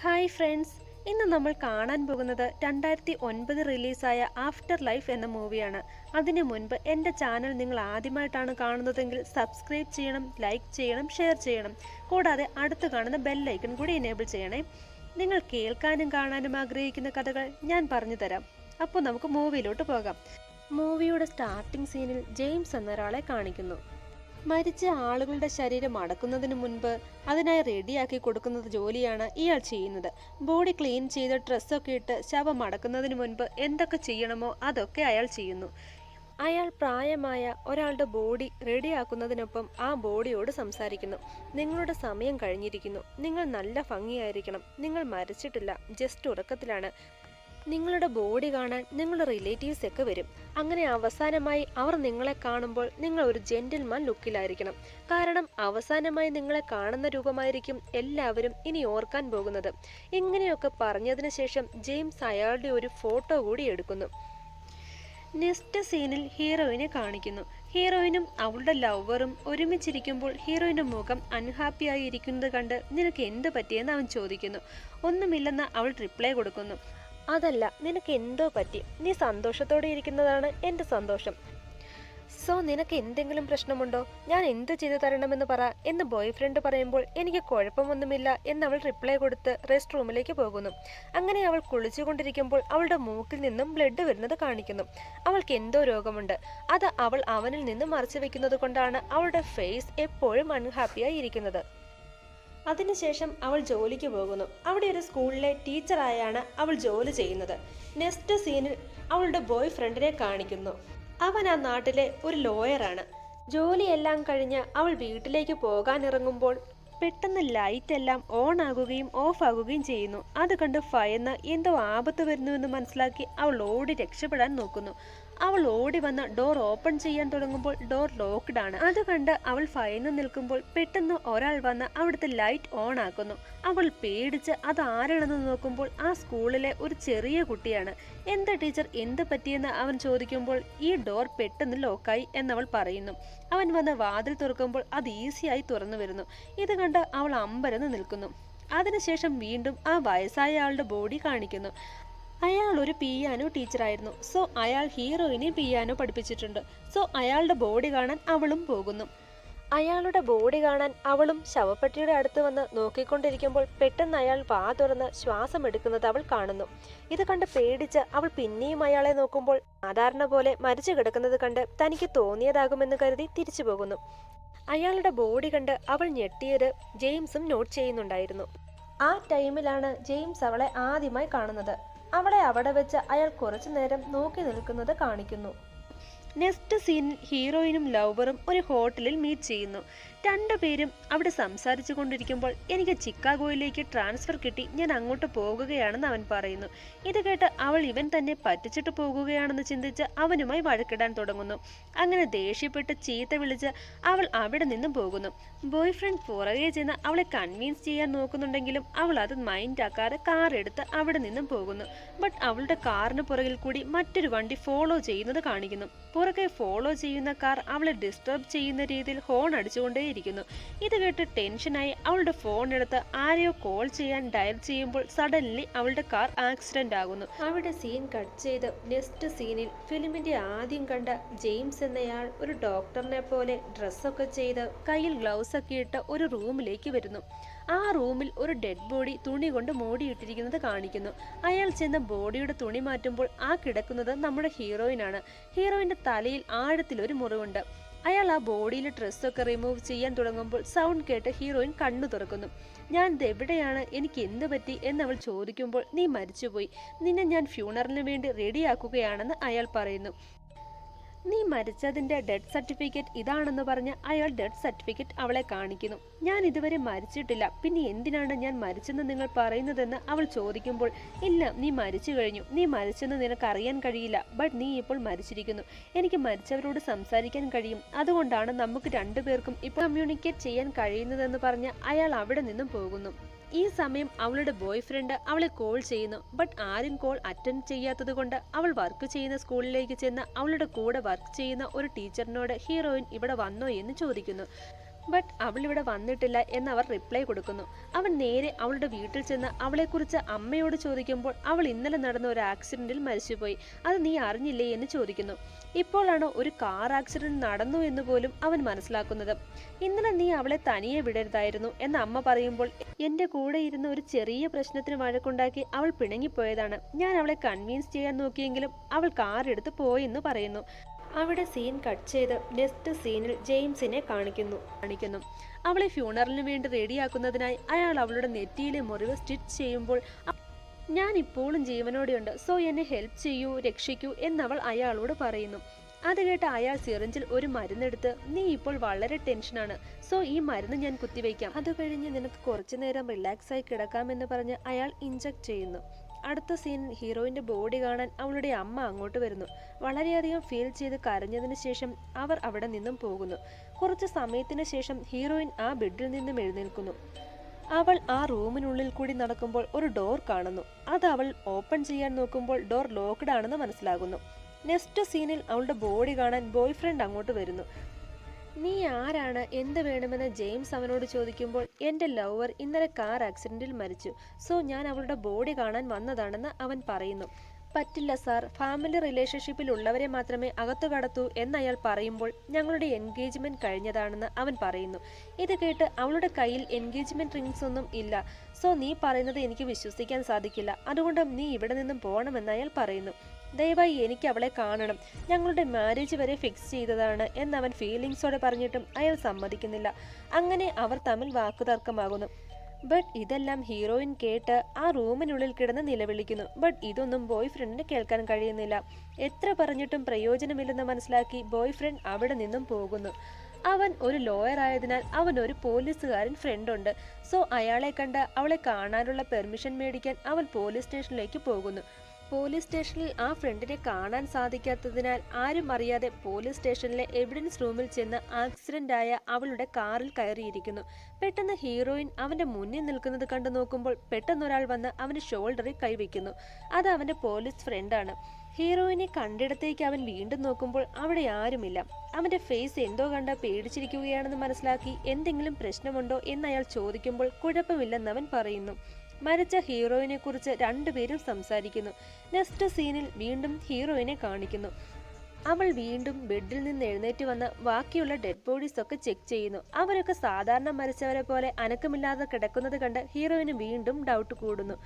Hi friends, ഇന്ന് നമ്മൾ കാണാൻ പോകുന്നത് 2009 റിലീസായ ആഫ്റ്റർ ലൈഫ് എന്ന മൂവിയാണ്. അതിനു മുൻപ് എൻ്റെ ചാനൽ നിങ്ങൾ ആദ്യമായിട്ടാണ് കാണുന്നതെങ്കിൽ സബ്സ്ക്രൈബ് ചെയ്യണം, ലൈക്ക് ചെയ്യണം, ഷെയർ ചെയ്യണം. കൂടാതെ അടുത്ത് കാണുന്ന ബെല്ലൈക്കൺ കൂടി എനേബിൾ ചെയ്യണേ. നിങ്ങൾ കേൾക്കാനും കാണാനും ആഗ്രഹിക്കുന്ന കഥകൾ ഞാൻ പറഞ്ഞു തരാം. അപ്പോൾ നമുക്ക് മൂവിയിലോട്ട് പോകാം. മൂവിയുടെ സ്റ്റാർട്ടിംഗ് സീനിൽ ജെയിംസ് എന്നൊരാളെ കാണിക്കുന്നു. മരിച്ച ആളുകളുടെ ശരീരം അടക്കുന്നതിന് മുൻപ് അതിനായി റെഡിയാക്കി കൊടുക്കുന്നത് ജോലിയാണ് ഇയാൾ ചെയ്യുന്നത്. ബോഡി ക്ലീൻ ചെയ്ത് ഡ്രസ്സൊക്കെ ഇട്ട് ശവം അടക്കുന്നതിന് മുൻപ് എന്തൊക്കെ ചെയ്യണമോ അതൊക്കെ അയാൾ ചെയ്യുന്നു. അയാൾ പ്രായമായ ഒരാളുടെ ബോഡി റെഡിയാക്കുന്നതിനൊപ്പം ആ ബോഡിയോട് സംസാരിക്കുന്നു. നിങ്ങളുടെ സമയം കഴിഞ്ഞിരിക്കുന്നു, നിങ്ങൾ നല്ല ഭംഗിയായിരിക്കണം, നിങ്ങൾ മരിച്ചിട്ടില്ല, ജസ്റ്റ് ഉറക്കത്തിലാണ്, നിങ്ങളുടെ ബോഡി കാണാൻ നിങ്ങളുടെ റിലേറ്റീവ്സ് ഒക്കെ വരും. അങ്ങനെ അവസാനമായി അവർ നിങ്ങളെ കാണുമ്പോൾ നിങ്ങൾ ഒരു ജെന്റിൽമാൻ ലുക്കിലായിരിക്കണം. കാരണം അവസാനമായി നിങ്ങളെ കാണുന്ന രൂപമായിരിക്കും എല്ലാവരും ഇനി ഓർക്കാൻ പോകുന്നത്. ഇങ്ങനെയൊക്കെ പറഞ്ഞതിന് ശേഷം ജെയിംസ് അയാളുടെ ഒരു ഫോട്ടോ കൂടി എടുക്കുന്നു. നെക്സ്റ്റ് സീനിൽ ഹീറോയിനെ കാണിക്കുന്നു. ഹീറോയിനും അവളുടെ ലവറും ഒരുമിച്ചിരിക്കുമ്പോൾ ഹീറോയിന്റെ മുഖം അൺഹാപ്പി ആയി ഇരിക്കുന്നത് കണ്ട് നിനക്ക് എന്ത് പറ്റിയെന്ന് അവൻ ചോദിക്കുന്നു. ഒന്നുമില്ലെന്ന് അവൾ റിപ്ലൈ കൊടുക്കുന്നു. അതല്ല, നിനക്ക് എന്തോ പറ്റി, നീ സന്തോഷത്തോടെ ഇരിക്കുന്നതാണ് എൻ്റെ സന്തോഷം. സോ നിനക്ക് എന്തെങ്കിലും പ്രശ്നമുണ്ടോ, ഞാൻ എന്ത് ചെയ്തു തരണമെന്ന് പറ എന്ന് ബോയ് ഫ്രണ്ട് പറയുമ്പോൾ എനിക്ക് കുഴപ്പമൊന്നുമില്ല എന്നവൾ റിപ്ലൈ കൊടുത്ത് റെസ്റ്റ് റൂമിലേക്ക് പോകുന്നു. അങ്ങനെ അവൾ കുളിച്ചുകൊണ്ടിരിക്കുമ്പോൾ അവളുടെ മൂക്കിൽ നിന്നും ബ്ലഡ് വരുന്നത് കാണിക്കുന്നു. അവൾക്ക് എന്തോ രോഗമുണ്ട്. അത് അവൾ അവനിൽ നിന്ന് മറച്ചു വെക്കുന്നത് കൊണ്ടാണ് അവളുടെ ഫേസ് എപ്പോഴും അൺഹാപ്പിയായി ഇരിക്കുന്നത്. അതിനുശേഷം അവൾ ജോലിക്ക് പോകുന്നു. അവിടെ ഒരു സ്കൂളിലെ ടീച്ചറായാണ് അവൾ ജോലി ചെയ്യുന്നത്. നെക്സ്റ്റ് സീനിൽ അവളുടെ ബോയ് ഫ്രണ്ടിനെ കാണിക്കുന്നു. അവൻ ആ നാട്ടിലെ ഒരു ലോയറാണ്. ജോലിയെല്ലാം കഴിഞ്ഞ് അവൾ വീട്ടിലേക്ക് പോകാനിറങ്ങുമ്പോൾ പെട്ടെന്ന് ലൈറ്റ് എല്ലാം ഓൺ ആകുകയും ഓഫ് ആകുകയും ചെയ്യുന്നു. അത് കണ്ട് ഭയന്ന് എന്തോ ആപത്ത് വരുന്നുവെന്ന് മനസ്സിലാക്കി അവൾ ഓടി രക്ഷപ്പെടാൻ നോക്കുന്നു. അവൾ ഓടി വന്ന് ഡോർ ഓപ്പൺ ചെയ്യാൻ തുടങ്ങുമ്പോൾ ഡോർ ലോക്ക്ഡ് ആണ്. അത് കണ്ട് അവൾ ഭയന്ന് നിൽക്കുമ്പോൾ പെട്ടെന്ന് ഒരാൾ വന്ന് അവിടുത്തെ ലൈറ്റ് ഓൺ ആക്കുന്നു. അവൾ പേടിച്ച് അത് ആരാണെന്ന് നോക്കുമ്പോൾ ആ സ്കൂളിലെ ഒരു ചെറിയ കുട്ടിയാണ്. എന്താ ടീച്ചർ, എന്ത് പറ്റിയെന്ന് അവൻ ചോദിക്കുമ്പോൾ ഈ ഡോർ പെട്ടെന്ന് ലോക്കായി എന്നവൾ പറയുന്നു. അവൻ വന്ന് വാതിൽ തുറക്കുമ്പോൾ അത് ഈസിയായി തുറന്നു വരുന്നു. ഇത് കണ്ട് അവൾ അമ്പരന്ന് നിൽക്കുന്നു. അതിനുശേഷം വീണ്ടും ആ വയസ്സായ ആളുടെ ബോഡി കാണിക്കുന്നു. അയാൾ ഒരു പിയാനോ ടീച്ചറായിരുന്നു. സോ അയാൾ ഹീറോയിനെ പിയാനോ പഠിപ്പിച്ചിട്ടുണ്ട്. സോ അയാളുടെ ബോഡി കാണാൻ അവളും പോകുന്നു. അയാളുടെ ബോഡി കാണാൻ അവളും ശവപ്പെട്ടിയുടെ അടുത്ത് വന്ന് നോക്കിക്കൊണ്ടിരിക്കുമ്പോൾ പെട്ടെന്ന് അയാൾ വാ തുറന്ന് ശ്വാസം എടുക്കുന്നത് അവൾ കാണുന്നു. ഇത് കണ്ട് പേടിച്ച് അവൾ പിന്നെയും അയാളെ നോക്കുമ്പോൾ സാധാരണ പോലെ മരിച്ചു കിടക്കുന്നത് കണ്ട് തനിക്ക് തോന്നിയതാകുമെന്ന് കരുതി തിരിച്ചു പോകുന്നു. അയാളുടെ ബോഡി കണ്ട് അവൾ ഞെട്ടിയത് ജെയിംസും നോട്ട് ചെയ്യുന്നുണ്ടായിരുന്നു. ആ ടൈമിലാണ് ജെയിംസ് അവളെ ആദ്യമായി കാണുന്നത്. അവളെ അവിടെ വെച്ച് അയാൾ കുറച്ചു നേരം നോക്കി നിൽക്കുന്നത് കാണിക്കുന്നു. നെക്സ്റ്റ് സീനിൽ ഹീറോയിനും ലവറും ഒരു ഹോട്ടലിൽ മീറ്റ് ചെയ്യുന്നു. രണ്ടുപേരും അവിടെ സംസാരിച്ചു കൊണ്ടിരിക്കുമ്പോൾ എനിക്ക് ചിക്കാഗോയിലേക്ക് ട്രാൻസ്ഫർ കിട്ടി, ഞാൻ അങ്ങോട്ട് പോകുകയാണെന്ന് അവൻ പറയുന്നു. ഇത് കേട്ട് അവൾ ഇവൻ തന്നെ പറ്റിച്ചിട്ട് പോകുകയാണെന്ന് ചിന്തിച്ച് അവനുമായി വഴക്കിടാൻ തുടങ്ങുന്നു. അങ്ങനെ ദേഷ്യപ്പെട്ട് ചീത്ത വിളിച്ച് അവൾ അവിടെ നിന്നും പോകുന്നു. ബോയ് ഫ്രണ്ട് പുറകെ ചെന്ന് അവളെ കൺവിൻസ് ചെയ്യാൻ നോക്കുന്നുണ്ടെങ്കിലും അവൾ അത് മൈൻഡ് ആക്കാതെ കാർ എടുത്ത് അവിടെ നിന്നും പോകുന്നു. ബട്ട് അവളുടെ കാറിന് പുറകിൽ കൂടി മറ്റൊരു വണ്ടി ഫോളോ ചെയ്യുന്നത് കാണിക്കുന്നു. പുറകെ ഫോളോ ചെയ്യുന്ന കാർ അവളെ ഡിസ്റ്റർബ് ചെയ്യുന്ന രീതിയിൽ ഹോൺ അടിച്ചുകൊണ്ടേയിരിക്കുന്നു. ഇത് കേട്ട് ടെൻഷനായി അവളുടെ ഫോൺ എടുത്ത് ആരെയോ കോൾ ചെയ്യാൻ ഡയൽ ചെയ്യുമ്പോൾ സഡൻലി അവളുടെ കാർ ആക്സിഡന്റ് ആകുന്നു. അവിടെ സീൻ കട്ട് ചെയ്ത് നെക്സ്റ്റ് സീനിൽ ഫിലിമിന്റെ ആദ്യം കണ്ട ജെയിംസ് എന്നയാൾ ഒരു ഡോക്ടറിനെ പോലെ ഡ്രസ്സൊക്കെ ചെയ്ത് കയ്യിൽ ഗ്ലൗസ് ഒക്കെ ഇട്ട് ഒരു റൂമിലേക്ക് വരുന്നു. ആ റൂമിൽ ഒരു ഡെഡ് ബോഡി തുണി കൊണ്ട് മൂടിയിട്ടിരിക്കുന്നത് കാണിക്കുന്നു. അയാൾ ചെന്ന് ബോഡിയുടെ തുണി മാറ്റുമ്പോൾ ആ കിടക്കുന്നത് നമ്മുടെ ഹീറോയിനാണ്. ഹീറോയിന്റെ തലയിൽ ആഴത്തിലൊരു മുറിവുണ്ട്. അയാൾ ആ ബോഡിയിലെ ഡ്രസ്സൊക്കെ റിമൂവ് ചെയ്യാൻ തുടങ്ങുമ്പോൾ സൗണ്ട് കേട്ട് ഹീറോയിൻ കണ്ണു തുറക്കുന്നു. ഞാൻ ഇതെവിടെയാണ്, എനിക്ക് എന്ത് പറ്റി എന്നവൾ ചോദിക്കുമ്പോൾ നീ മരിച്ചുപോയി, നിന്നെ ഞാൻ ഫ്യൂണറലിന് വേണ്ടി റെഡിയാക്കുകയാണെന്ന് അയാൾ പറയുന്നു. നീ മരിച്ചതിൻ്റെ ഡെത്ത് സർട്ടിഫിക്കറ്റ് ഇതാണെന്ന് പറഞ്ഞ് അയാൾ ഡെത്ത് സർട്ടിഫിക്കറ്റ് അവളെ കാണിക്കുന്നു. ഞാൻ ഇതുവരെ മരിച്ചിട്ടില്ല, പിന്നെ എന്തിനാണ് ഞാൻ മരിച്ചെന്ന് നിങ്ങൾ പറയുന്നതെന്ന് അവൾ ചോദിക്കുമ്പോൾ ഇല്ല, നീ മരിച്ചു കഴിഞ്ഞു, നീ മരിച്ചെന്ന് നിനക്കറിയാൻ കഴിയില്ല, ബട്ട് നീ ഇപ്പോൾ മരിച്ചിരിക്കുന്നു, എനിക്ക് മരിച്ചവരോട് സംസാരിക്കാൻ കഴിയും, അതുകൊണ്ടാണ് നമുക്ക് രണ്ടുപേർക്കും ഇപ്പോൾ കമ്മ്യൂണിക്കേറ്റ് ചെയ്യാൻ കഴിയുന്നതെന്ന് പറഞ്ഞ് അയാൾ അവിടെ നിന്നും പോകുന്നു. ഈ സമയം അവളുടെ ബോയ് ഫ്രണ്ട് അവളെ കോൾ ചെയ്യുന്നു. ബട്ട് ആരും കോൾ അറ്റൻഡ് ചെയ്യാത്തത് കൊണ്ട് അവൾ വർക്ക് ചെയ്യുന്ന സ്കൂളിലേക്ക് ചെന്ന് അവളുടെ കൂടെ വർക്ക് ചെയ്യുന്ന ഒരു ടീച്ചറിനോട് ഹീറോയിൻ ഇവിടെ വന്നോ എന്ന് ചോദിക്കുന്നു. ബട്ട് അവൾ ഇവിടെ വന്നിട്ടില്ല എന്ന് അവർ റിപ്ലൈ കൊടുക്കുന്നു. അവൻ നേരെ അവളുടെ വീട്ടിൽ ചെന്ന് അവളെക്കുറിച്ച് അമ്മയോട് ചോദിക്കുമ്പോൾ അവൾ ഇന്നലെ നടന്ന ഒരു ആക്സിഡന്റിൽ മരിച്ചുപോയി, അത് നീ അറിഞ്ഞില്ലേ എന്ന് ചോദിക്കുന്നു. ഇപ്പോഴാണ് ഒരു കാർ ആക്സിഡന്റ് നടന്നു എന്ന് പോലും അവൻ മനസ്സിലാക്കുന്നത്. ഇന്നലെ നീ അവളെ തനിയെ വിടരുതായിരുന്നു എന്ന് അമ്മ പറയുമ്പോൾ, എന്റെ കൂടെ ഇരുന്ന് ഒരു ചെറിയ പ്രശ്നത്തിന് വഴക്കുണ്ടാക്കി അവൾ പിണങ്ങിപ്പോയതാണ്, ഞാൻ അവളെ കൺവിൻസ് ചെയ്യാൻ നോക്കിയെങ്കിലും അവൾ കാർ എടുത്ത് പോയെന്ന് പറയുന്നു. അവിടെ സീൻ കട്ട് ചെയ്ത് നെക്സ്റ്റ് സീനിൽ ജെയിംസിനെ കാണിക്കുന്നു. അവളെ ഫ്യൂണറലിന് വേണ്ടി റെഡിയാക്കുന്നതിനായി അയാൾ അവളുടെ നെറ്റിയിലെ മുറിവ് സ്റ്റിച്ച് ചെയ്യുമ്പോൾ, ഞാൻ ഇപ്പോഴും ജീവനോടെയുണ്ട്, സോ എന്നെ ഹെൽപ്പ് ചെയ്യൂ, രക്ഷിക്കൂ എന്നവൾ അയാളോട് പറയുന്നു. അത് കേട്ട് അയാൾ സിറിഞ്ചിൽ ഒരു മരുന്നെടുത്ത്, നീ ഇപ്പോൾ വളരെ ടെൻഷനാണ്, സോ ഈ മരുന്ന് ഞാൻ കുത്തിവയ്ക്കാം, അത് കഴിഞ്ഞ് നിനക്ക് കുറച്ചു നേരം റിലാക്സ് ആയി കിടക്കാമെന്ന് പറഞ്ഞ് അയാൾ ഇഞ്ചക്ട് ചെയ്യുന്നു. അടുത്ത സീനിൽ ഹീറോയിൻ്റെ ബോഡി കാണാൻ അവളുടെ അമ്മ അങ്ങോട്ട് വരുന്നു. വളരെയധികം ഫീൽ ചെയ്ത് കരഞ്ഞതിന് ശേഷം അവർ അവിടെ നിന്നും പോകുന്നു. കുറച്ച് സമയത്തിന് ശേഷം ഹീറോയിൻ ആ ബെഡിൽ നിന്നും എഴുന്നേൽക്കുന്നു. അവൾ ആ റൂമിനുള്ളിൽ കൂടി നടക്കുമ്പോൾ ഒരു ഡോർ കാണുന്നു. അത് അവൾ ഓപ്പൺ ചെയ്യാൻ നോക്കുമ്പോൾ ഡോർ ലോക്ക്ഡ് ആണെന്ന് മനസ്സിലാകുന്നു. നെക്സ്റ്റ് സീനിൽ അവളുടെ ബോഡി കാണാൻ ബോയ് ഫ്രണ്ട് അങ്ങോട്ട് വരുന്നു. നീ ആരാണ്, എന്ത് വേണമെന്ന് ജെയിംസ് അവനോട് ചോദിക്കുമ്പോൾ, എൻ്റെ ലവർ ഇന്നലെ കാർ ആക്സിഡന്റിൽ മരിച്ചു, സോ ഞാൻ അവളുടെ ബോഡി കാണാൻ വന്നതാണെന്ന് അവൻ പറയുന്നു. പറ്റില്ല സാർ, ഫാമിലി റിലേഷൻഷിപ്പിൽ ഉള്ളവരെ മാത്രമേ അകത്തു കടത്തൂ എന്നയാൾ പറയുമ്പോൾ, ഞങ്ങളുടെ എൻഗേജ്മെന്റ് കഴിഞ്ഞതാണെന്ന് അവൻ പറയുന്നു. ഇത് കേട്ട് അവളുടെ കയ്യിൽ എൻഗേജ്മെന്റ് റിങ്സ് ഒന്നും ഇല്ല, സോ നീ പറയുന്നത് എനിക്ക് വിശ്വസിക്കാൻ സാധിക്കില്ല, അതുകൊണ്ട് നീ ഇവിടെ നിന്നും പോകണമെന്ന് അയാൾ പറയുന്നു. ദയവായി എനിക്ക് അവളെ കാണണം, ഞങ്ങളുടെ മാരേജ് വരെ ഫിക്സ് ചെയ്തതാണ് എന്നവൻ ഫീലിങ്സോടെ പറഞ്ഞിട്ടും അയാൾ സമ്മതിക്കുന്നില്ല. അങ്ങനെ അവർ തമ്മിൽ വാക്കുതർക്കമാകുന്നു. ബട്ട് ഇതെല്ലാം ഹീറോയിൻ കേട്ട് ആ റൂമിനുള്ളിൽ കിടന്ന് നിലവിളിക്കുന്നു. ബട്ട് ഇതൊന്നും ബോയ് ഫ്രണ്ടിന് കേൾക്കാൻ കഴിയുന്നില്ല. എത്ര പറഞ്ഞിട്ടും പ്രയോജനമില്ലെന്ന് മനസ്സിലാക്കി ബോയ് ഫ്രണ്ട് അവിടെ നിന്നും പോകുന്നു. അവൻ ഒരു ലോയർ ആയതിനാൽ അവനൊരു പോലീസുകാരൻ ഫ്രണ്ടുണ്ട്, സോ അയാളെ കണ്ട് അവളെ കാണാനുള്ള പെർമിഷൻ മേടിക്കാൻ അവൻ പോലീസ് സ്റ്റേഷനിലേക്ക് പോകുന്നു. പോലീസ് സ്റ്റേഷനിൽ ആ ഫ്രണ്ടിനെ കാണാൻ സാധിക്കാത്തതിനാൽ ആരും അറിയാതെ പോലീസ് സ്റ്റേഷനിലെ എവിഡൻസ് റൂമിൽ ചെന്ന് ആക്സിഡന്റ് ആയ അവളുടെ കാറിൽ കയറിയിരിക്കുന്നു. പെട്ടെന്ന് ഹീറോയിൻ അവന്റെ മുന്നിൽ നിൽക്കുന്നത് കണ്ടു നോക്കുമ്പോൾ പെട്ടെന്നൊരാൾ വന്ന് അവന്റെ ഷോൾഡറിൽ കൈവയ്ക്കുന്നു. അത് അവന്റെ പോലീസ് ഫ്രണ്ടാണ്. ഹീറോയിനെ കണ്ടിടത്തേക്ക് അവൻ വീണ്ടും നോക്കുമ്പോൾ അവിടെ ആരുമില്ല. അവന്റെ ഫേസ് എന്തോ കണ്ട പേടിച്ചിരിക്കുകയാണെന്ന് മനസ്സിലാക്കി എന്തെങ്കിലും പ്രശ്നമുണ്ടോ എന്ന് അയാൾ ചോദിക്കുമ്പോൾ കുഴപ്പമില്ലെന്ന് അവൻ പറയുന്നു. മരിച്ച ഹീറോയിനെ കുറിച്ച് രണ്ടുപേരും സംസാരിക്കുന്നു. നെക്സ്റ്റ് സീനിൽ വീണ്ടും ഹീറോയിനെ കാണിക്കുന്നു. അവൾ വീണ്ടും ബെഡിൽ നിന്ന് എഴുന്നേറ്റ് വന്ന് ബാക്കിയുള്ള ഡെഡ് ബോഡീസ് ഒക്കെ ചെക്ക് ചെയ്യുന്നു. അവരൊക്കെ സാധാരണ മരിച്ചവരെ പോലെ അനക്കമില്ലാതെ കിടക്കുന്നത് കണ്ട് ഹീറോയിന് വീണ്ടും ഡൗട്ട് കൂടുന്നു.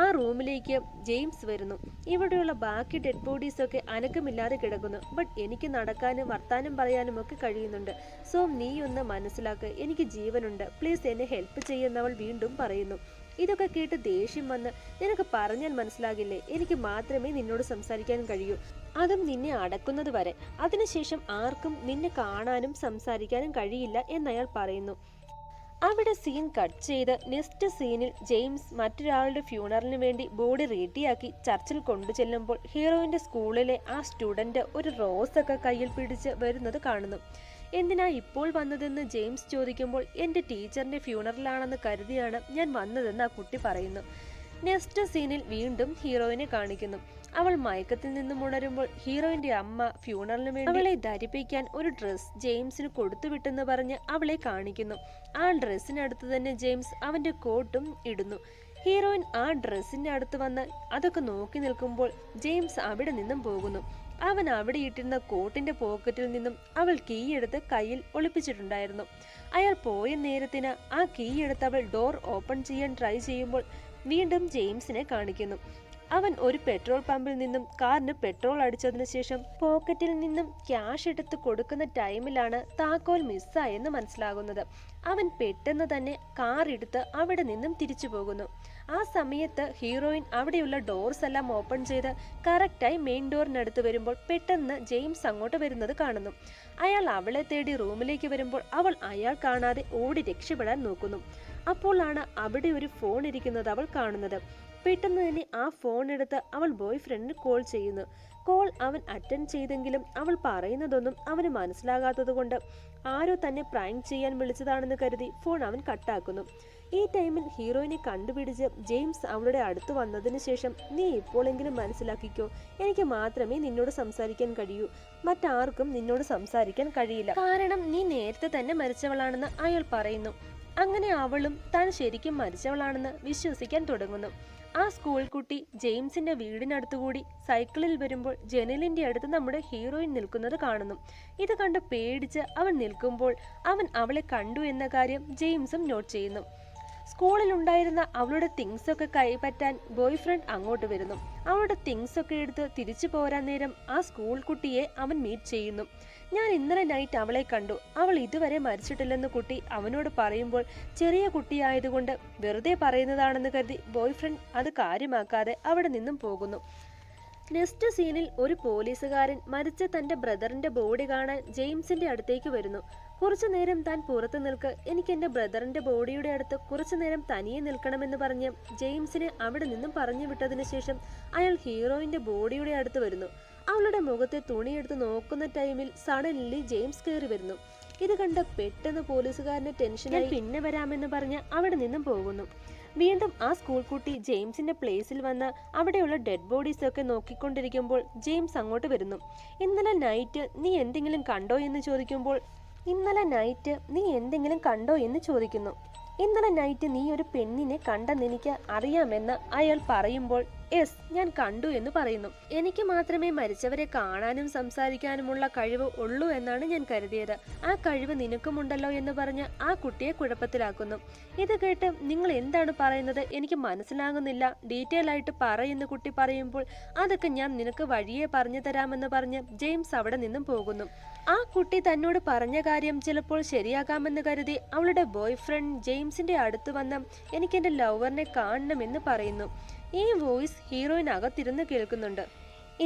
ആ റൂമിലേക്ക് ജെയിംസ് വരുന്നു. ഇവിടെയുള്ള ബാക്കി ഡെഡ് ബോഡീസ് ഒക്കെ അനക്കമില്ലാതെ കിടക്കുന്നു. ബട്ട് എനിക്ക് നടക്കാനും വർത്താനം പറയാനും ഒക്കെ കഴിയുന്നുണ്ട്, സോ നീ ഒന്ന് മനസ്സിലാക്ക്, എനിക്ക് ജീവനുണ്ട്, പ്ലീസ് എന്നെ ഹെൽപ്പ് ചെയ്യുന്നവൾ വീണ്ടും പറയുന്നു. ഇതൊക്കെ കേട്ട് ദേഷ്യം വന്ന്, നിനക്ക് പറഞ്ഞാൽ മനസ്സിലാകില്ലേ, എനിക്ക് മാത്രമേ നിന്നോട് സംസാരിക്കാൻ കഴിയൂ, അതും നിന്നെ അടക്കുന്നത് വരെ, അതിനുശേഷം ആർക്കും നിന്നെ കാണാനും സംസാരിക്കാനും കഴിയില്ല എന്നയാൾ പറയുന്നു. അവിടെ സീൻ കട്ട് ചെയ്ത് നെക്സ്റ്റ് സീനിൽ ജെയിംസ് മറ്റൊരാളുടെ ഫ്യൂണറലിന് വേണ്ടി ബോഡി റെഡിയാക്കി ചർച്ചിൽ കൊണ്ടു ചെല്ലുമ്പോൾ ഹീറോയിൻ്റെ സ്കൂളിലെ ആ സ്റ്റുഡൻറ്റ് ഒരു റോസ് ഒക്കെ കയ്യിൽ പിടിച്ച് വരുന്നത് കാണുന്നു. എന്തിനാ ഇപ്പോൾ വന്നതെന്ന് ജെയിംസ് ചോദിക്കുമ്പോൾ, എൻ്റെ ടീച്ചറിൻ്റെ ഫ്യൂണറലാണെന്ന് കരുതിയാണ് ഞാൻ വന്നതെന്ന് ആ കുട്ടി പറയുന്നു. നെക്സ്റ്റ് സീനിൽ വീണ്ടും ഹീറോയിനെ കാണിക്കുന്നു. അവൾ മയക്കത്തിൽ നിന്നും ഉണരുമ്പോൾ ഹീറോയിൻ്റെ അമ്മ ഫ്യൂണറലിന് വേണ്ടി അവളെ ധരിപ്പിക്കാൻ ഒരു ഡ്രസ്സ് ജെയിംസിന് കൊടുത്തുവിട്ടെന്ന് പറഞ്ഞ് അവളെ കാണിക്കുന്നു. ആ ഡ്രസ്സിനടുത്ത് തന്നെ ജെയിംസ് അവൻ്റെ കോട്ടും ഇടുന്നു. ഹീറോയിൻ ആ ഡ്രസ്സിൻ്റെ അടുത്ത് വന്ന് അതൊക്കെ നോക്കി നിൽക്കുമ്പോൾ ജെയിംസ് അവിടെ നിന്നും പോകുന്നു. അവൻ അവിടെ ഇട്ടിരുന്ന കോട്ടിന്റെ പോക്കറ്റിൽ നിന്നും അവൾ കീ എടുത്ത് കയ്യിൽ ഒളിപ്പിച്ചിട്ടുണ്ടായിരുന്നു. അയാൾ പോയ നേരത്തിന് ആ കീ എടുത്ത് അവൾ ഡോർ ഓപ്പൺ ചെയ്യാൻ ട്രൈ ചെയ്യുമ്പോൾ വീണ്ടും ജെയിംസിനെ കാണിക്കുന്നു. അവൻ ഒരു പെട്രോൾ പമ്പിൽ നിന്നും കാറിന് പെട്രോൾ അടിച്ചതിനു ശേഷം പോക്കറ്റിൽ നിന്നും ക്യാഷ് എടുത്ത് കൊടുക്കുന്ന ടൈമിലാണ് താക്കോൽ മിസ്സായെന്ന് മനസ്സിലാകുന്നത്. അവൻ പെട്ടെന്ന് തന്നെ കാർ എടുത്ത് അവിടെ നിന്നും തിരിച്ചു പോകുന്നു. ആ സമയത്ത് ഹീറോയിൻ അവിടെയുള്ള ഡോർസ് എല്ലാം ഓപ്പൺ ചെയ്ത് കറക്റ്റായി മെയിൻ ഡോറിനടുത്ത് വരുമ്പോൾ പെട്ടെന്ന് ജെയിംസ് അങ്ങോട്ട് വരുന്നത് കാണുന്നു. അയാൾ അവളെ തേടി റൂമിലേക്ക് വരുമ്പോൾ അവൾ അയാൾ കാണാതെ ഓടി രക്ഷപ്പെടാൻ നോക്കുന്നു. അപ്പോഴാണ് അവിടെ ഒരു ഫോൺ ഇരിക്കുന്നത് അവൾ കാണുന്നത്. പെട്ടെന്ന് തന്നെ ആ ഫോൺ എടുത്ത് അവൾ ബോയ് ഫ്രണ്ടിന് കോൾ ചെയ്യുന്നു. കോൾ അവൻ അറ്റൻഡ് ചെയ്തെങ്കിലും അവൾ പറയുന്നതൊന്നും അവന് മനസ്സിലാകാത്തത് കൊണ്ട് ആരോ തന്നെ പ്രാങ്ക് ചെയ്യാൻ വിളിച്ചതാണെന്ന് കരുതി ഫോൺ അവൻ കട്ടാക്കുന്നു. ഈ ടൈമിൽ ഹീറോയിനെ കണ്ടുപിടിച്ച് ജെയിംസ് അവളുടെ അടുത്ത് വന്നതിന് ശേഷം, നീ ഇപ്പോഴെങ്കിലും മനസ്സിലാക്കിക്കോ, എനിക്ക് മാത്രമേ നിന്നോട് സംസാരിക്കാൻ കഴിയൂ, മറ്റാർക്കും നിന്നോട് സംസാരിക്കാൻ കഴിയില്ല, കാരണം നീ നേരത്തെ തന്നെ മരിച്ചവളാണെന്ന് അയാൾ പറയുന്നു. അങ്ങനെ അവളും താൻ ശരിക്കും മരിച്ചവളാണെന്ന് വിശ്വസിക്കാൻ തുടങ്ങുന്നു. ആ സ്കൂൾ കുട്ടി ജെയിംസിന്റെ വീടിനടുത്തുകൂടി സൈക്കിളിൽ വരുമ്പോൾ ജനലിന്റെ അടുത്ത് നമ്മുടെ ഹീറോയിൻ നിൽക്കുന്നത് കാണുന്നു. ഇത് കണ്ട് പേടിച്ച് അവൻ നിൽക്കുമ്പോൾ അവൻ അവളെ കണ്ടു എന്ന കാര്യം ജെയിംസും നോട്ട് ചെയ്യുന്നു. സ്കൂളിൽ ഉണ്ടായിരുന്ന അവളുടെ തിങ്സ് ഒക്കെ കൈപ്പറ്റാൻ ബോയ് ഫ്രണ്ട് അങ്ങോട്ട് വരുന്നു. അവളുടെ തിങ്സ് ഒക്കെ എടുത്ത് തിരിച്ചു പോരാൻ നേരം ആ സ്കൂൾ കുട്ടിയെ അവൻ മീറ്റ് ചെയ്യുന്നു. ഞാൻ ഇന്നലെ നൈറ്റ് അവളെ കണ്ടു, അവൾ ഇതുവരെ മരിച്ചിട്ടില്ലെന്ന് കുട്ടി അവനോട് പറയുമ്പോൾ ചെറിയ കുട്ടിയായതുകൊണ്ട് വെറുതെ പറയുന്നതാണെന്ന് കരുതി ബോയ് ഫ്രണ്ട് അത് കാര്യമാക്കാതെ അവിടെ നിന്നും പോകുന്നു. നെക്സ്റ്റ് സീനിൽ ഒരു പോലീസുകാരൻ മരിച്ച തന്റെ ബ്രദറിന്റെ ബോഡി കാണാൻ ജെയിംസിന്റെ അടുത്തേക്ക് വരുന്നു. കുറച്ചു നേരം താൻ പുറത്തു നിൽക്ക്, എനിക്ക് എന്റെ ബ്രദറിന്റെ ബോഡിയുടെ അടുത്ത് കുറച്ചു നേരം തനിയെ നിൽക്കണമെന്ന് പറഞ്ഞ് ജെയിംസിനെ അവിടെ നിന്നും പറഞ്ഞു വിട്ടതിന് ശേഷം അയാൾ ഹീറോയിന്റെ ബോഡിയുടെ അടുത്ത് വരുന്നു. അവളുടെ മുഖത്തെ തുണിയെടുത്ത് നോക്കുന്ന ടൈമിൽ സഡൻലി ജെയിംസ് കയറി വരുന്നു. ഇത് കണ്ട പെട്ടെന്ന് പോലീസുകാരന് ടെൻഷനായി പിന്നെ വരാമെന്ന് പറഞ്ഞ് അവിടെ നിന്നും പോകുന്നു. വീണ്ടും ആ സ്കൂൾ കുട്ടി ജെയിംസിന്റെ പ്ലേസിൽ വന്ന് അവിടെയുള്ള ഡെഡ് ബോഡീസ് ഒക്കെ നോക്കിക്കൊണ്ടിരിക്കുമ്പോൾ ജെയിംസ് അങ്ങോട്ട് വരുന്നു. ഇന്നലെ നൈറ്റ് നീ എന്തെങ്കിലും കണ്ടോ എന്ന് ചോദിക്കുന്നു. ഇന്നലെ നൈറ്റ് നീ ഒരു പെണ്ണിനെ കണ്ടെന്ന് എനിക്ക് അറിയാമെന്ന് അയാൾ പറയുമ്പോൾ യെസ്, ഞാൻ കണ്ടു എന്ന് പറയുന്നു. എനിക്ക് മാത്രമേ മരിച്ചവരെ കാണാനും സംസാരിക്കാനുമുള്ള കഴിവ് ഉള്ളൂ എന്നാണ് ഞാൻ കരുതിയത്. ആ കഴിവ് നിനക്കുമുണ്ടല്ലോ എന്ന് പറഞ്ഞ് ആ കുട്ടിയെ കുഴപ്പത്തിലാക്കുന്നു. ഇത് കേട്ട് നിങ്ങൾ എന്താണ് പറയുന്നത്, എനിക്ക് മനസ്സിലാകുന്നില്ല, ഡീറ്റെയിൽ ആയിട്ട് പറയുന്ന കുട്ടി പറയുമ്പോൾ അതൊക്കെ ഞാൻ നിനക്ക് വഴിയെ പറഞ്ഞു തരാമെന്ന് പറഞ്ഞ് ജെയിംസ് അവിടെ നിന്നും പോകുന്നു. ആ കുട്ടി തന്നോട് പറഞ്ഞ കാര്യം ചിലപ്പോൾ ശരിയാകാമെന്ന് കരുതി അവളുടെ ബോയ് ഫ്രണ്ട് ജെയിംസിന്റെ അടുത്ത് വന്ന് എനിക്ക് എന്റെ ലവറിനെ കാണണമെന്ന് പറയുന്നു. ഈ വോയിസ് ഹീറോയിൻ അകത്തിരുന്ന് കേൾക്കുന്നുണ്ട്.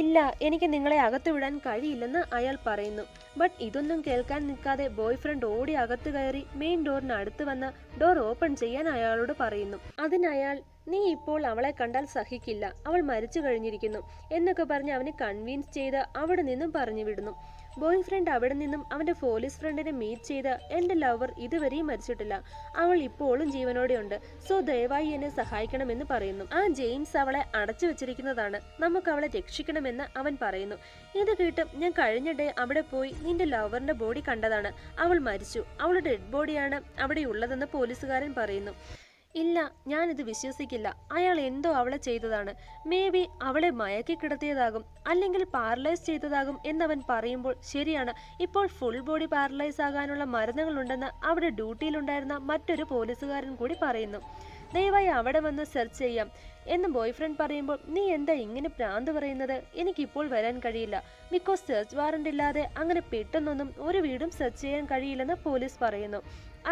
ഇല്ല, എനിക്ക് നിങ്ങളെ അകത്ത് വിടാൻ കഴിയില്ലെന്ന് അയാൾ പറയുന്നു. ബട്ട് ഇതൊന്നും കേൾക്കാൻ നിൽക്കാതെ ബോയ് ഫ്രണ്ട് ഓടി അകത്ത് കയറി മെയിൻ ഡോറിന് അടുത്ത് വന്ന് ഡോർ ഓപ്പൺ ചെയ്യാൻ അയാളോട് പറയുന്നു. അതിനയാൾ, നീ ഇപ്പോൾ അവളെ കണ്ടാൽ സഹിക്കില്ല, അവൾ മരിച്ചു കഴിഞ്ഞിരിക്കുന്നു എന്നൊക്കെ പറഞ്ഞ് അവനെ കൺവിൻസ് ചെയ്ത് അവിടെ നിന്നും പറഞ്ഞു വിടുന്നു. ബോയ് ഫ്രണ്ട് അവിടെ നിന്നും അവന്റെ പോലീസ് ഫ്രണ്ടിനെ മീറ്റ് ചെയ്ത് എന്റെ ലവർ ഇതുവരെയും മരിച്ചിട്ടില്ല, അവൾ ഇപ്പോഴും ജീവനോടെ ഉണ്ട്, സോ ദയവായി എന്നെ സഹായിക്കണമെന്ന് പറയുന്നു. ആ ജെയിംസ് അവളെ അടച്ചു വെച്ചിരിക്കുന്നതാണ്, നമുക്ക് അവളെ രക്ഷിക്കണമെന്ന് അവൻ പറയുന്നു. ഇത് കേട്ട്, ഞാൻ കഴിഞ്ഞ ഡേ അവിടെ പോയി നിന്റെ ലവറിന്റെ ബോഡി കണ്ടതാണ്, അവൾ മരിച്ചു, അവളുടെ ഡെഡ് ബോഡിയാണ് അവിടെ ഉള്ളതെന്ന് പോലീസുകാരൻ പറയുന്നു. ഇല്ല, ഞാനിത് വിശ്വസിക്കില്ല, അയാൾ എന്തോ അവളെ ചെയ്തതാണ്, മേ ബി അവളെ മയക്കി കിടത്തിയതാകും, അല്ലെങ്കിൽ പാരലൈസ് ചെയ്തതാകും എന്നവൻ പറയുമ്പോൾ ശരിയാണ്, ഇപ്പോൾ ഫുൾ ബോഡി പാരലൈസ് ആകാനുള്ള മരുന്നുകളുണ്ടെന്ന് അവിടെ ഡ്യൂട്ടിയിലുണ്ടായിരുന്ന മറ്റൊരു പോലീസുകാരൻ കൂടി പറയുന്നു. ദയവായി അവിടെ വന്ന് സെർച്ച് ചെയ്യാം എന്ന് ബോയ് ഫ്രണ്ട് പറയുമ്പോൾ, നീ എന്താ ഇങ്ങനെ പ്രാന്ത് പറയുന്നത്, എനിക്കിപ്പോൾ വരാൻ കഴിയില്ല, ബിക്കോസ് സെർച്ച് വാറന്റ് ഇല്ലാതെ അങ്ങനെ പെട്ടെന്നൊന്നും ഒരു വീടും സെർച്ച് ചെയ്യാൻ കഴിയില്ലെന്ന് പോലീസ് പറയുന്നു.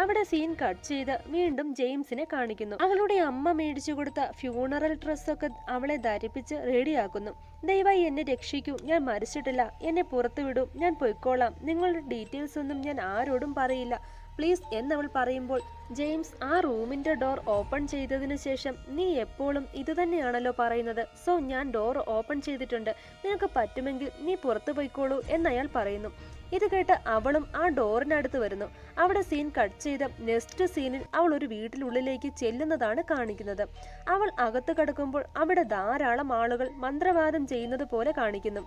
അവിടെ സീൻ കട്ട് ചെയ്ത് വീണ്ടും ജെയിംസിനെ കാണിക്കുന്നു. അവളുടെ അമ്മ മേടിച്ചു കൊടുത്ത ഫ്യൂണറൽ ഡ്രസ്സൊക്കെ അവളെ ധരിപ്പിച്ച് റെഡിയാക്കുന്നു. ദയവായി എന്നെ രക്ഷിക്കൂ, ഞാൻ മരിച്ചിട്ടില്ല, എന്നെ പുറത്തു വിടൂ, ഞാൻ പൊയ്ക്കോളാം, നിങ്ങളുടെ ഡീറ്റെയിൽസ് ഒന്നും ഞാൻ ആരോടും പറയില്ല, പ്ലീസ് എന്നവൾ പറയുമ്പോൾ ജെയിംസ് ആ റൂമിന്റെ ഡോർ ഓപ്പൺ ചെയ്തതിനു ശേഷം, നീ എപ്പോഴും ഇത് തന്നെയാണല്ലോ പറയുന്നത്, സോ ഞാൻ ഡോർ ഓപ്പൺ ചെയ്തിട്ടുണ്ട്, നിനക്ക് പറ്റുമെങ്കിൽ നീ പുറത്തു പോയിക്കോളൂ എന്നയാൾ പറയുന്നു. ഇത് കേട്ട് അവളും ആ ഡോറിനടുത്ത് വരുന്നു. അവിടെ സീൻ കട്ട് ചെയ്ത് നെക്സ്റ്റ് സീനിൽ അവൾ ഒരു വീട്ടിനുള്ളിലേക്ക് ചെല്ലുന്നതാണ് കാണിക്കുന്നത്. അവൾ അകത്ത് കടക്കുമ്പോൾ അവിടെ ധാരാളം ആളുകൾ മന്ത്രവാദം ചെയ്യുന്നത് പോലെ കാണിക്കുന്നു.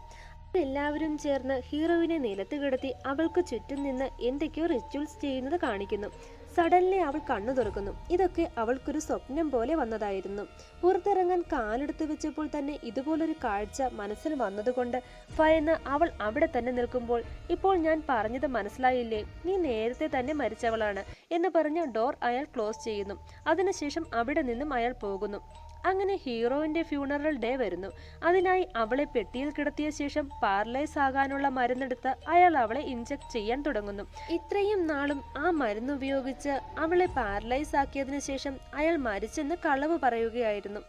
എല്ലാവരും ചേർന്ന് ഹീറോയിനെ നിലത്ത് കിടത്തി അവൾക്ക് ചുറ്റും നിന്ന് എന്തൊക്കെയോ റിച്വൽസ് ചെയ്യുന്നത് കാണിക്കുന്നു. സഡൻലി അവൾ കണ്ണു തുറക്കുന്നു. ഇതൊക്കെ അവൾക്കൊരു സ്വപ്നം പോലെ വന്നതായിരുന്നു. പുറത്തിറങ്ങാൻ കാലെടുത്ത് വെച്ചപ്പോൾ തന്നെ ഇതുപോലൊരു കാഴ്ച മനസ്സിൽ വന്നതുകൊണ്ട് ഭയന്ന് അവൾ അവിടെ തന്നെ നിൽക്കുമ്പോൾ, ഇപ്പോൾ ഞാൻ പറഞ്ഞത് മനസ്സിലായില്ലേ, നീ നേരത്തെ തന്നെ മരിച്ചവളാണ് എന്ന് പറഞ്ഞ് ഡോർ അയാൾ ക്ലോസ് ചെയ്യുന്നു. അതിനുശേഷം അവിടെ നിന്നും അയാൾ പോകുന്നു. അങ്ങനെ ഹീറോയിന്റെ ഫ്യൂണറൽ ഡേ വരുന്നു. അതിനായി അവളെ പെട്ടിയിൽ കിടത്തിയ ശേഷം പാരലൈസ് ആകാനുള്ള മരുന്നെടുത്ത് അയാൾ അവളെ ഇൻജെക്ട് ചെയ്യാൻ തുടങ്ങുന്നു. ഇത്രയും നാളും ആ മരുന്ന് ഉപയോഗിച്ച് അവളെ പാരലൈസ് ആക്കിയതിനു ശേഷം അയാൾ മരിച്ചെന്ന് കളവ് പറയുകയായിരുന്നു.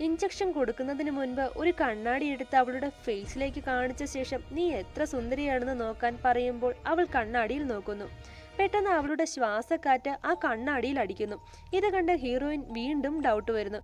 ഇഞ്ചക്ഷൻ കൊടുക്കുന്നതിന് മുൻപ് ഒരു കണ്ണാടി എടുത്ത് അവളുടെ ഫേസിലേക്ക് കാണിച്ച ശേഷം, നീ എത്ര സുന്ദരിയാണെന്ന് നോക്കാൻ പറയുമ്പോൾ അവൾ കണ്ണാടിയിൽ നോക്കുന്നു. പെട്ടെന്ന് അവളുടെ ശ്വാസക്കാറ്റ് ആ കണ്ണാടിയിൽ അടിക്കുന്നു. ഇത് കണ്ട് ഹീറോയിൻ വീണ്ടും ഡൗട്ട് വരുന്നു.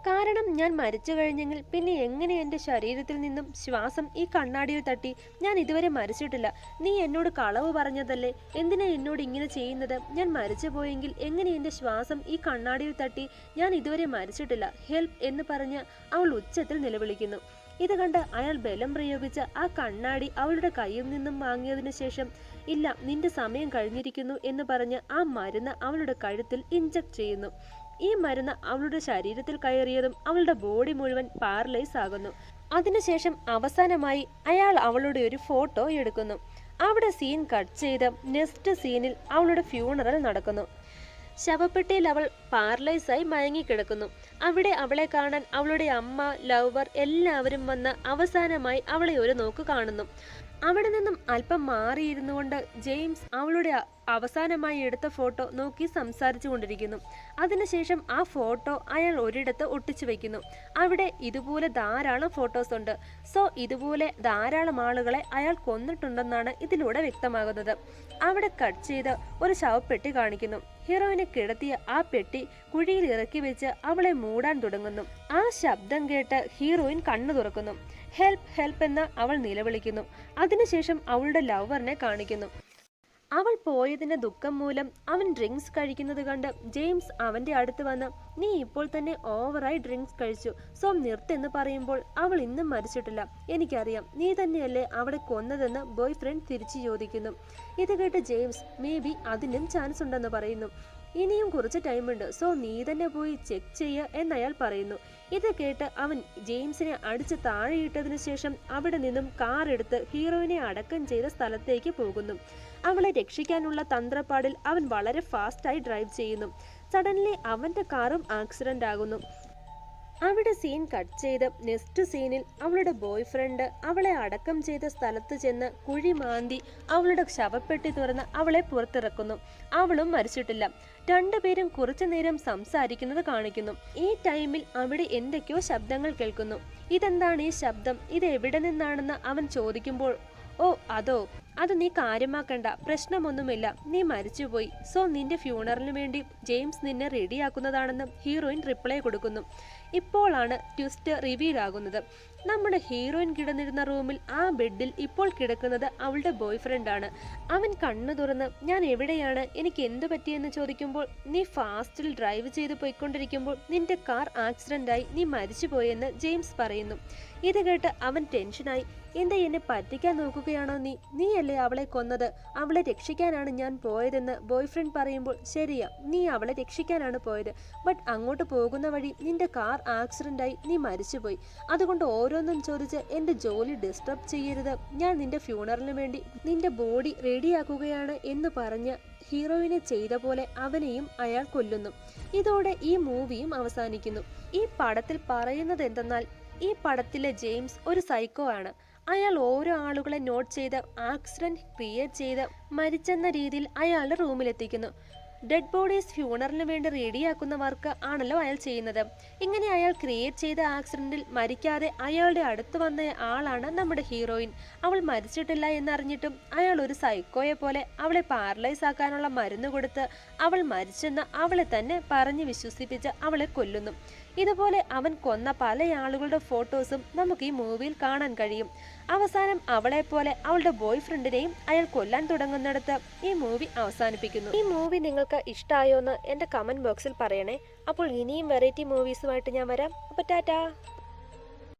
കാരണം ഞാൻ മരിച്ചു കഴിഞ്ഞെങ്കിൽ പിന്നെ എങ്ങനെ എൻ്റെ ശരീരത്തിൽ നിന്നും ശ്വാസം ഈ കണ്ണാടിയിൽ തട്ടി? ഞാൻ ഇതുവരെ മരിച്ചിട്ടില്ല. നീ എന്നോട് കളവ് പറഞ്ഞതല്ലേ? എന്തിനാ എന്നോട് ഇങ്ങനെ ചെയ്യുന്നത്? ഞാൻ മരിച്ചു പോയെങ്കിൽ എങ്ങനെ എൻ്റെ ശ്വാസം ഈ കണ്ണാടിയിൽ തട്ടി? ഞാൻ ഇതുവരെ മരിച്ചിട്ടില്ല. ഹെൽപ്പ് എന്ന് പറഞ്ഞ് അവൾ ഉച്ചത്തിൽ നിലവിളിക്കുന്നു. ഇത് കണ്ട് അയാൾ ബലം പ്രയോഗിച്ച് ആ കണ്ണാടി അവളുടെ കയ്യിൽ നിന്നും വാങ്ങിയതിനു ശേഷം, ഇല്ല, നിന്റെ സമയം കഴിഞ്ഞിരിക്കുന്നു എന്ന് പറഞ്ഞ് ആ മരുന്ന് അവളുടെ കഴുത്തിൽ ഇഞ്ചക്ട് ചെയ്യുന്നു. ഈ മരുന്ന് അവളുടെ ശരീരത്തിൽ കയറിയതും അവളുടെ ബോഡി മുഴുവൻ പാരലൈസ് ആകുന്നു. അതിനുശേഷം അവസാനമായി അയാൾ അവളുടെ ഒരു ഫോട്ടോ എടുക്കുന്നു. അവിടെ സീൻ കട്ട് ചെയ്ത് നെക്സ്റ്റ് സീനിൽ അവളുടെ ഫ്യൂണറൽ നടക്കുന്നു. ശവപ്പെട്ടിയിൽ അവൾ പാരലൈസായി മയങ്ങിക്കിടക്കുന്നു. അവിടെ അവളെ കാണാൻ അവളുടെ അമ്മ, ലവർ എല്ലാവരും വന്ന് അവസാനമായി അവളെ ഒരു നോക്ക് കാണുന്നു. അവിടെ നിന്നും അല്പം മാറിയിരുന്നു കൊണ്ട് ജെയിംസ് അവളുടെ അവസാനമായി എടുത്ത ഫോട്ടോ നോക്കി സംസാരിച്ചു കൊണ്ടിരിക്കുന്നു. അതിനുശേഷം ആ ഫോട്ടോ അയാൾ ഒരിടത്ത് ഒട്ടിച്ചു വെക്കുന്നു. അവിടെ ഇതുപോലെ ധാരാളം ഫോട്ടോസ് ഉണ്ട്. സോ ഇതുപോലെ ധാരാളം ആളുകളെ അയാൾ കൊന്നിട്ടുണ്ടെന്നാണ് ഇതിലൂടെ വ്യക്തമാകുന്നത്. അവിടെ കട്ട് ചെയ്ത് ഒരു ശവപ്പെട്ടി കാണിക്കുന്നു. ഹീറോയിനെ കിടത്തിയ ആ പെട്ടി കുഴിയിൽ ഇറക്കി വെച്ച് അവളെ മൂടാൻ തുടങ്ങുന്നു. ആ ശബ്ദം കേട്ട് ഹീറോയിൻ കണ്ണു തുറക്കുന്നു. ഹെൽപ്പ് ഹെൽപ്പ് എന്ന് അവൾ നിലവിളിക്കുന്നു. അതിനുശേഷം അവളുടെ ലവറിനെ കാണിക്കുന്നു. അവൾ പോയതിന്റെ ദുഃഖം മൂലം അവൻ ഡ്രിങ്ക്സ് കഴിക്കുന്നത് കണ്ട് ജെയിംസ് അവന്റെ അടുത്ത് വന്ന്, നീ ഇപ്പോൾ തന്നെ ഓവറായി ഡ്രിങ്ക്സ് കഴിച്ചു, സോ നിർത്ത് പറയുമ്പോൾ അവൾ ഇന്നും മരിച്ചിട്ടില്ല. എനിക്കറിയാം, നീ തന്നെയല്ലേ അവളെ കൊന്നതെന്ന് ബോയ് ഫ്രണ്ട് തിരിച്ചു ചോദിക്കുന്നു. ഇത് കേട്ട് ജെയിംസ് മേ ബി അതിനും ചാൻസ് ഉണ്ടെന്ന് പറയുന്നു. ഇനിയും കുറച്ച് ടൈമുണ്ട്, സോ നീ തന്നെ പോയി ചെക്ക് ചെയ്യുക എന്നയാൾ പറയുന്നു. ഇത് കേട്ട് അവൻ ജെയിംസിനെ അടിച്ച് താഴെയിട്ടതിനു ശേഷം അവിടെ നിന്നും കാർ എടുത്ത് ഹീറോയിനെ അടക്കം ചെയ്ത സ്ഥലത്തേക്ക് പോകുന്നു. അവളെ രക്ഷിക്കാനുള്ള തന്ത്രപ്പാടിൽ അവൻ വളരെ ഫാസ്റ്റായി ഡ്രൈവ് ചെയ്യുന്നു. സഡൻലി അവന്റെ കാറും ആക്സിഡന്റ് ആകുന്നു. അവിടെ സീൻ കട്ട് ചെയ്ത് നെക്സ്റ്റ് സീനിൽ അവളുടെ ബോയ് ഫ്രണ്ട് അവളെ അടക്കം ചെയ്ത സ്ഥലത്ത് ചെന്ന് കുഴി മാന്തി അവളുടെ ശവപ്പെട്ടി തുറന്ന് അവളെ പുറത്തിറക്കുന്നു. അവളും മരിച്ചിട്ടില്ല. രണ്ടുപേരും കുറച്ചു നേരം സംസാരിക്കുന്നത് കാണിക്കുന്നു. ഈ ടൈമിൽ അവിടെ എന്തൊക്കെയോ ശബ്ദങ്ങൾ കേൾക്കുന്നു. ഇതെന്താണ് ഈ ശബ്ദം? ഇത് എവിടെ നിന്നാണെന്ന് അവൻ ചോദിക്കുമ്പോൾ, ഓ അതോ, അത് നീ കാര്യമാക്കണ്ട, പ്രശ്നമൊന്നുമില്ല, നീ മരിച്ചുപോയി. സോ നിന്റെ ഫ്യൂണറിന് വേണ്ടി ജെയിംസ് നിന്നെ റെഡിയാക്കുന്നതാണെന്ന് ഹീറോയിൻ റിപ്ലൈ കൊടുക്കുന്നു. ഇപ്പോഴാണ് ട്വിസ്റ്റ് റിവീൽ ആകുന്നത്. നമ്മുടെ ഹീറോയിൻ കിടന്നിരുന്ന റൂമിൽ ആ ബെഡിൽ ഇപ്പോൾ കിടക്കുന്നത് അവളുടെ ബോയ് ഫ്രണ്ടാണ്. അവൻ കണ്ണു തുറന്ന്, ഞാൻ എവിടെയാണ്, എനിക്ക് എന്തു പറ്റിയെന്ന് ചോദിക്കുമ്പോൾ, നീ ഫാസ്റ്റിൽ ഡ്രൈവ് ചെയ്ത് പോയിക്കൊണ്ടിരിക്കുമ്പോൾ നിന്റെ കാർ ആക്സിഡന്റായി നീ മരിച്ചുപോയെന്ന് ജെയിംസ് പറയുന്നു. ഇത് കേട്ട് അവൻ ടെൻഷനായി, എന്താ എന്നെ പറ്റിക്കാൻ നോക്കുകയാണോ നീയല്ലേ അവളെ കൊന്നത്? അവളെ രക്ഷിക്കാനാണ് ഞാൻ പോയതെന്ന് ബോയ് ഫ്രണ്ട് പറയുമ്പോൾ, ശരിയാ, നീ അവളെ രക്ഷിക്കാനാണ് പോയത്. ബട്ട് അങ്ങോട്ട് പോകുന്ന വഴി നിന്റെ കാർ ആക്സിഡന്റായി നീ മരിച്ചുപോയി. അതുകൊണ്ട് ഓരോന്നും ചോദിച്ച് എൻ്റെ ജോലി ഡിസ്റ്റർബ് ചെയ്യരുത്. ഞാൻ നിന്റെ ഫ്യൂണറിന് വേണ്ടി നിന്റെ ബോഡി റെഡിയാക്കുകയാണ് എന്ന് പറഞ്ഞ് ഹീറോയിനെ ചെയ്ത പോലെ അവനെയും അയാൾ കൊല്ലുന്നു. ഇതോടെ ഈ മൂവിയും അവസാനിക്കുന്നു. ഈ പടത്തിൽ പറയുന്നത് എന്തെന്നാൽ, ഈ പടത്തിലെ ജെയിംസ് ഒരു സൈക്കോ ആണ്. അയാൾ ഓരോ ആളുകളെ നോട്ട് ചെയ്ത് ആക്സിഡന്റ് ക്രിയേറ്റ് ചെയ്ത് മരിച്ചെന്ന രീതിയിൽ അയാളുടെ റൂമിലെത്തിക്കുന്നു. ഡെഡ് ബോഡീസ് ഫ്യൂണറിന് വേണ്ടി റെഡിയാക്കുന്ന വർക്ക് ആണല്ലോ അയാൾ ചെയ്യുന്നത്. ഇങ്ങനെ അയാൾ ക്രിയേറ്റ് ചെയ്ത ആക്സിഡന്റിൽ മരിക്കാതെ അയാളുടെ അടുത്ത് വന്ന ആളാണ് നമ്മുടെ ഹീറോയിൻ. അവൾ മരിച്ചിട്ടില്ല എന്നറിഞ്ഞിട്ടും അയാൾ ഒരു സൈക്കോയെ പോലെ അവളെ പാരലൈസ് ആക്കാനുള്ള മരുന്ന് കൊടുത്ത് അവൾ മരിച്ചെന്ന് അവളെ തന്നെ പറഞ്ഞ് വിശ്വസിപ്പിച്ച് അവളെ കൊല്ലുന്നു. ഇതുപോലെ അവൻ കൊന്ന പല ആളുകളുടെ ഫോട്ടോസും നമുക്ക് ഈ മൂവിയിൽ കാണാൻ കഴിയും. അവസാനം അവളെ പോലെ അവളുടെ ബോയ് ഫ്രണ്ടിനെയും അയാൾ കൊല്ലാൻ തുടങ്ങുന്നിടത്ത് ഈ മൂവി അവസാനിപ്പിക്കുന്നു. ഈ മൂവി നിങ്ങൾക്ക് ഇഷ്ടമായോ എന്ന് എൻ്റെ കമന്റ് ബോക്സിൽ പറയണേ. അപ്പോൾ ഇനിയും വെറൈറ്റി മൂവീസുമായിട്ട് ഞാൻ വരാം. അപ്പോൾ ടാറ്റാ.